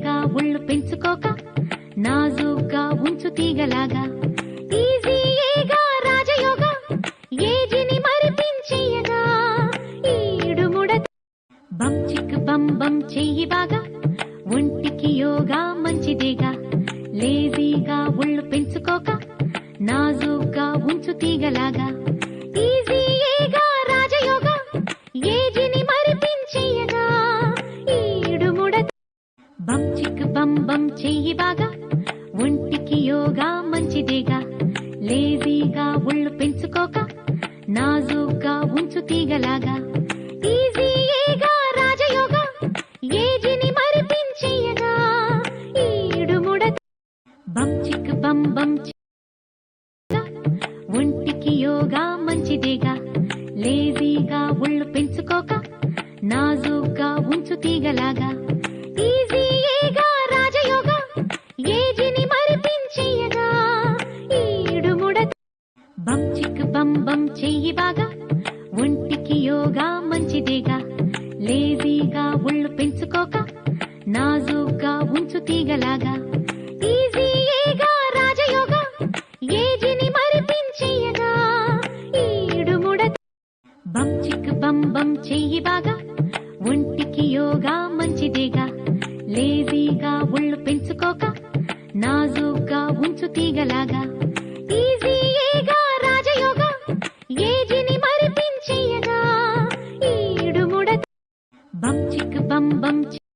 ఈజీగా ఒళ్ళు పెంచుకోక నాజూగ్గా ఉంచు తీగలాగా ఈజీగా రాజయోగా ఏజిని మరిపించేయగా ఈడుముడ బం చిక్ బం బం చెయ్యి బాగా ఒంటికి యోగా మంచిదేగా లేజీగా ఒళ్ళు పెంచుకోక నాజూగ్గా ఉంచు తీగలాగా ఈజీగా రాజయోగా ఏజిని మరిపించేయగా ఈడుముడ బం చిక్ బం బం చెయ్యి బాగా ఒంటికి యోగా మంచిదేగా లేజీగా ఒళ్ళు పెంచుకోక నాజూగ్గా ఉంచు తీగలాగా ఈజీగా రాజయోగా ఏజిని మరిపించేయగా ఈడుముడ బం చిక్ బం బం ఒంటికి యోగా మంచిదేగా లేజీగా ఒళ్ళు పెంచుకోక నాజూగ్గా ఉంచు తీగలాగా ఈజీగా రాజయోగా ఏజిని మరిపించేయగా ఈడుముడ బం చిక్ బం బం చెయ్యి బాగా ఒంటికి యోగా మంచిదేగా లేజీగా ఒళ్ళు పెంచుకోక నాజూగ్గా ఉంచు తీగలాగా ఈజీగా రాజయోగా ఏజిని మరిపించేయగా ఈడుముడ బం చిక్ బం బం చెయ్యి బాగా ఒంటికి యోగా మంచిదేగా లేజీగా ఒళ్ళు పెంచుకోక నాజూగ్గా ఉంచు తీగలాగా ఈజీగా రాజయోగా ఏజిని మరిపించేయగా ఈడుముడ బం చిక్ బం బం